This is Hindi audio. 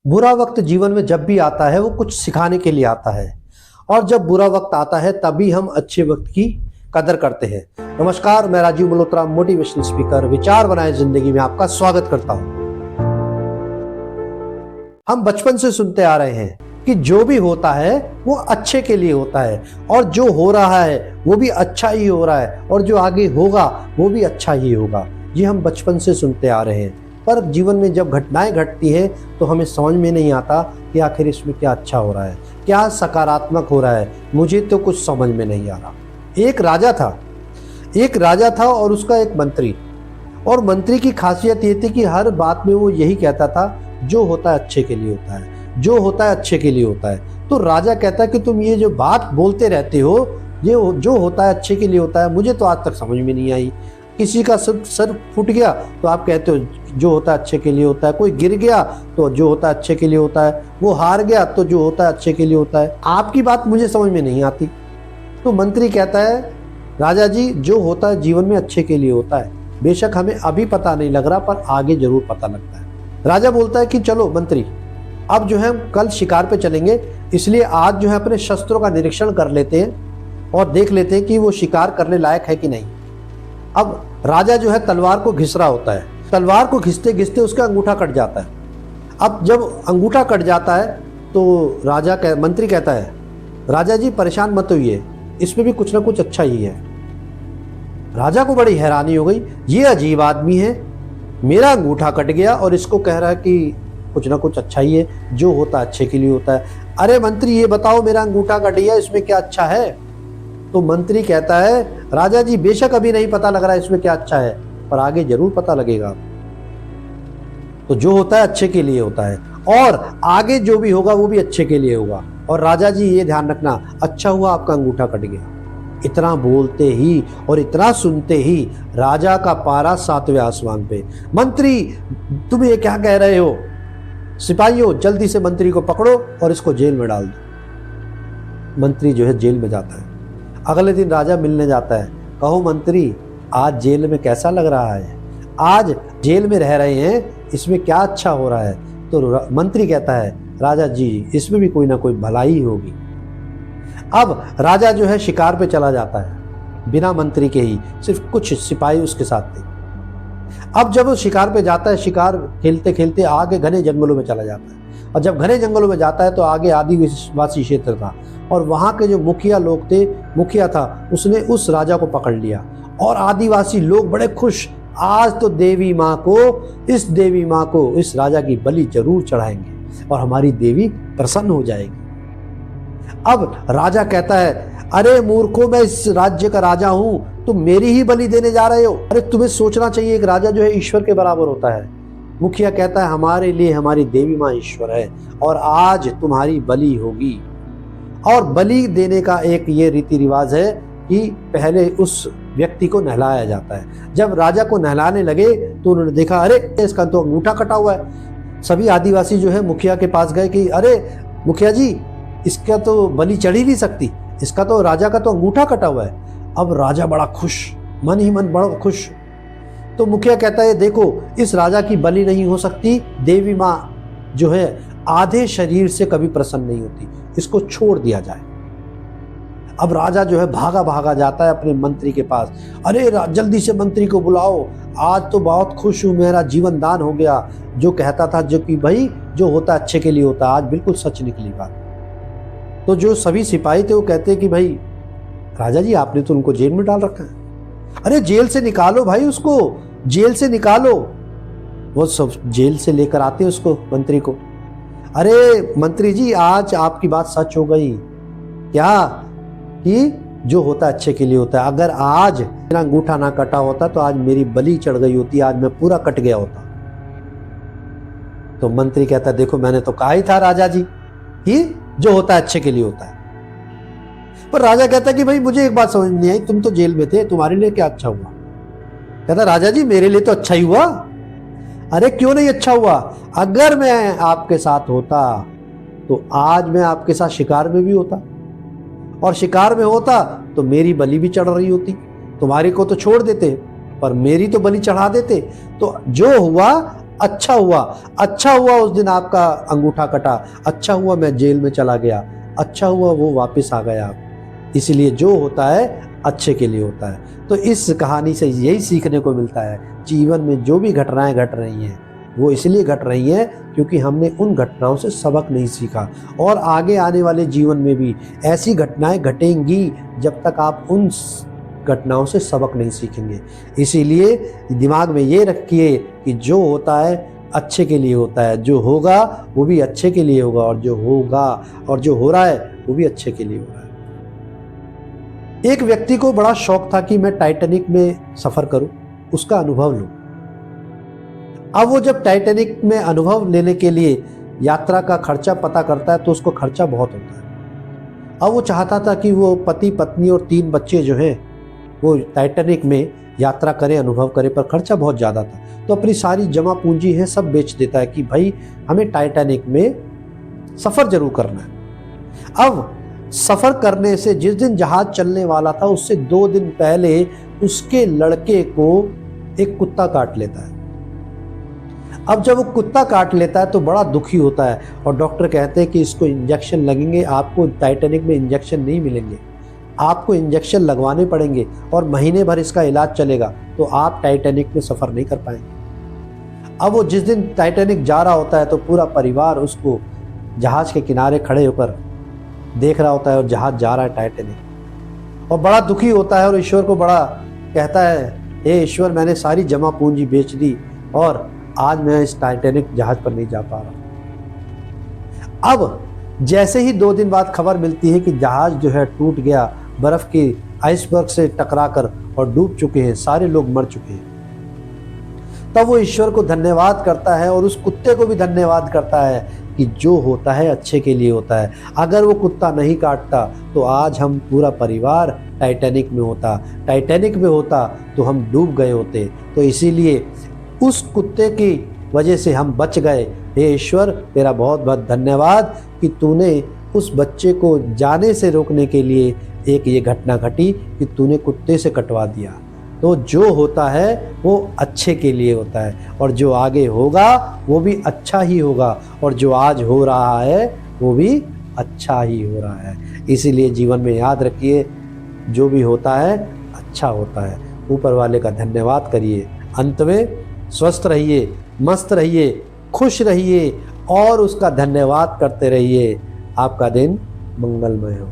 बुरा वक्त जीवन में जब भी आता है वो कुछ सिखाने के लिए आता है, और जब बुरा वक्त आता है तभी हम अच्छे वक्त की कदर करते हैं। नमस्कार, मैं राजीव मल्होत्रा, मोटिवेशनल स्पीकर, विचार बनाए जिंदगी में आपका स्वागत करता हूं। हम बचपन से सुनते आ रहे हैं कि जो भी होता है वो अच्छे के लिए होता है, और जो हो रहा है वो भी अच्छा ही हो रहा है, और जो आगे होगा वो भी अच्छा ही होगा। ये हम बचपन से सुनते आ रहे हैं, पर जीवन में जब घटनाएं घटती है तो हमें समझ में नहीं आता कि आखिर इसमें क्या अच्छा हो रहा है, क्या सकारात्मक हो रहा है। मुझे तो कुछ समझ में नहीं आ रहा। एक राजा था और उसका एक मंत्री, और मंत्री की खासियत ये थी कि हर बात में वो यही कहता था, जो होता है अच्छे के लिए होता है, जो होता है अच्छे के लिए होता है। तो राजा कहता है कि तुम ये जो बात बोलते रहते हो, ये जो होता है अच्छे के लिए होता है, मुझे तो आज तक समझ में नहीं आई। किसी का सर फूट गया तो आप कहते हो जो होता है अच्छे के लिए होता है, कोई गिर गया तो जो होता है अच्छे के लिए होता है, वो हार गया तो जो होता है अच्छे के लिए होता है। आपकी बात मुझे समझ में नहीं आती। तो मंत्री कहता है, राजा जी, जो होता है जीवन में अच्छे के लिए होता है, बेशक हमें अभी पता नहीं लग रहा पर आगे जरूर पता लगता है। राजा बोलता है कि चलो मंत्री, अब जो है हम कल शिकार पे चलेंगे, इसलिए आज जो है अपने शस्त्रों का निरीक्षण कर लेते हैं और देख लेते हैं कि वो शिकार करने लायक है कि नहीं। अब राजा जो है तलवार को घिस रहा होता है, तलवार को घिसते घिसते उसका अंगूठा कट जाता है। अब जब अंगूठा कट जाता है तो मंत्री कहता है, राजा जी परेशान मत होइए, इसमें भी कुछ ना कुछ अच्छा ही है। राजा को बड़ी हैरानी हो गई, ये अजीब आदमी है, मेरा अंगूठा कट गया और इसको कह रहा है कि कुछ ना कुछ अच्छा ही है, जो होता है अच्छे के लिए होता है। अरे मंत्री, ये बताओ, मेरा अंगूठा कट गया, इसमें क्या अच्छा है? तो मंत्री कहता है, राजा जी बेशक अभी नहीं पता लग रहा है इसमें क्या अच्छा है, पर आगे जरूर पता लगेगा। तो जो होता है अच्छे के लिए होता है, और आगे जो भी होगा वो भी अच्छे के लिए होगा। और राजा जी ये ध्यान रखना, अच्छा हुआ आपका अंगूठा कट गया। इतना बोलते ही और इतना सुनते ही राजा का पारा 7वें आसमान पे। मंत्री, तुम ये क्या कह रहे हो? सिपाहियों, जल्दी से मंत्री को पकड़ो और इसको जेल में डाल दो। मंत्री जो है जेल में जाता है। अगले दिन राजा मिलने जाता है। कहो मंत्री, आज जेल में कैसा लग रहा है? आज जेल में रह रहे हैं, इसमें क्या अच्छा हो रहा है? तो मंत्री कहता है, राजा जी इसमें भी कोई ना कोई भलाई होगी। अब राजा जो है शिकार पे चला जाता है, बिना मंत्री के ही, सिर्फ कुछ सिपाही उसके साथ थे। अब जब वो शिकार पे जाता है, शिकार खेलते खेलते आगे घने जंगलों में चला जाता है, और जब घने जंगलों में जाता है तो आगे आदिवासी क्षेत्र था, और वहाँ के जो मुखिया था, उसने उस राजा को पकड़ लिया। और आदिवासी लोग बड़े खुश, आज तो देवी माँ को इस राजा की बलि जरूर चढ़ाएंगे और हमारी देवी प्रसन्न हो जाएगी। अब राजा कहता है, अरे मूर्खों, मैं इस राज्य का राजा हूं, तुम मेरी ही बलि देने जा रहे हो? अरे तुम्हें सोचना चाहिए, एक राजा जो है ईश्वर के बराबर होता है। मुखिया कहता है, हमारे लिए हमारी देवी माँ ईश्वर है, और आज तुम्हारी बलि होगी। और बलि देने का एक ये रीति रिवाज है कि पहले उस व्यक्ति को नहलाया जाता है। जब राजा को नहलाने लगे तो उन्होंने देखा, अरे इसका तो अंगूठा कटा हुआ है। सभी आदिवासी जो है मुखिया के पास गए कि अरे मुखिया जी, इसका तो बलि चढ़ ही नहीं सकती, इसका तो राजा का तो अंगूठा कटा हुआ है। अब राजा बड़ा खुश, मन ही मन बड़ा खुश। तो मुखिया कहता है, देखो, इस राजा की बलि नहीं हो सकती, देवी माँ जो है आधे शरीर से कभी प्रसन्न नहीं होती, इसको छोड़ दिया जाए। अब राजा जो है भागा भागा जाता है अपने मंत्री के पास। अरे जल्दी से मंत्री को बुलाओ, आज तो बहुत खुश हूं, मेरा जीवन दान हो गया। जो कहता था जो कि भाई जो होता है अच्छे के लिए होता है, आज बिल्कुल सच निकली बात। तो जो सभी सिपाही थे वो कहते हैं कि भाई राजा जी, आपने तो उनको जेल में डाल रखा है। अरे जेल से निकालो भाई, उसको जेल से निकालो। वो सब जेल से लेकर आते हैं उसको, मंत्री को। अरे मंत्री जी, आज आपकी बात सच हो गई क्या कि जो होता है अच्छे के लिए होता है? अगर आज मेरा अंगूठा ना कटा होता तो आज मेरी बलि चढ़ गई होती, आज मैं पूरा कट गया होता। तो मंत्री कहता है, देखो मैंने तो कहा ही था राजा जी कि जो होता है अच्छे के लिए होता है। पर राजा कहता है कि भाई मुझे एक बात समझ नहीं आई, तुम तो जेल में थे, तुम्हारे लिए क्या अच्छा हुआ? कहता, राजा जी मेरे लिए तो अच्छा ही हुआ। अरे क्यों नहीं अच्छा हुआ? अगर मैं आपके साथ होता तो आज मैं आपके साथ शिकार में भी होता, और शिकार में होता तो मेरी बलि भी चढ़ रही होती। तुम्हारी को तो छोड़ देते, पर मेरी तो बलि चढ़ा देते। तो जो हुआ अच्छा हुआ, अच्छा हुआ उस दिन आपका अंगूठा कटा, अच्छा हुआ मैं जेल में चला गया, अच्छा हुआ वो वापस आ गया आप। इसलिए जो होता है अच्छे के लिए होता है। तो इस कहानी से यही सीखने को मिलता है, जीवन में जो भी घटनाएं घट रही हैं वो इसलिए घट रही हैं क्योंकि हमने उन घटनाओं से सबक नहीं सीखा, और आगे आने वाले जीवन में भी ऐसी घटनाएं घटेंगी जब तक आप उन घटनाओं से सबक नहीं सीखेंगे। इसीलिए दिमाग में ये रखिए कि जो होता है अच्छे के लिए होता है, जो होगा वो भी अच्छे के लिए होगा, और जो होगा और जो हो रहा है वो भी अच्छे के लिए हो रहा है। एक व्यक्ति को बड़ा शौक था कि मैं टाइटैनिक में सफर करूं, उसका अनुभव लूं। अब वो जब टाइटैनिक में अनुभव लेने के लिए यात्रा का खर्चा पता करता है तो उसको खर्चा बहुत होता है। अब वो चाहता था कि वो पति पत्नी और 3 बच्चे जो हैं वो टाइटैनिक में यात्रा करें, अनुभव करें, पर खर्चा बहुत ज़्यादा था। तो अपनी सारी जमा पूंजी है सब बेच देता है कि भाई हमें टाइटैनिक में सफ़र जरूर करना है। अब सफ़र करने से जिस दिन जहाज़ चलने वाला था उससे 2 दिन पहले उसके लड़के को एक कुत्ता काट लेता है। अब जब वो कुत्ता काट लेता है तो बड़ा दुखी होता है, और डॉक्टर कहते हैं कि इसको इंजेक्शन लगेंगे, आपको टाइटैनिक में इंजेक्शन नहीं मिलेंगे, आपको इंजेक्शन लगवाने पड़ेंगे और महीने भर इसका इलाज चलेगा, तो आप टाइटैनिक में सफ़र नहीं कर पाएंगे। अब वो जिस दिन टाइटैनिक जा रहा होता है तो पूरा परिवार उसको जहाज़ के किनारे खड़े होकर देख रहा होता है, और जहाज़ जा रहा है टाइटैनिक, और बड़ा दुखी होता है और ईश्वर को बड़ा कहता है, हे ईश्वर मैंने सारी जमा पूंजी बेच दी और आज मैं इस टाइटैनिक जहाज पर नहीं जा पा रहा। अब जैसे ही 2 दिन बाद खबर मिलती है कि जहाज जो है टूट गया, बर्फ के आइसबर्ग से टकराकर, और डूब चुके हैं, सारे लोग मर चुके हैं, तब वो ईश्वर को धन्यवाद करता है और उस कुत्ते को भी धन्यवाद करता है कि जो होता है अच्छे के लिए होता है। अगर वो कुत्ता नहीं काटता तो आज हम पूरा परिवार टाइटैनिक में होता, टाइटैनिक में होता तो हम डूब गए होते। तो इसीलिए उस कुत्ते की वजह से हम बच गए। हे ईश्वर तेरा बहुत बहुत धन्यवाद कि तूने उस बच्चे को जाने से रोकने के लिए एक ये घटना घटी कि तूने कुत्ते से कटवा दिया। तो जो होता है वो अच्छे के लिए होता है, और जो आगे होगा वो भी अच्छा ही होगा, और जो आज हो रहा है वो भी अच्छा ही हो रहा है। इसीलिए जीवन में याद रखिए जो भी होता है अच्छा होता है। ऊपर वाले का धन्यवाद करिए। अंत में स्वस्थ रहिए, मस्त रहिए, खुश रहिए और उसका धन्यवाद करते रहिए। आपका दिन मंगलमय हो।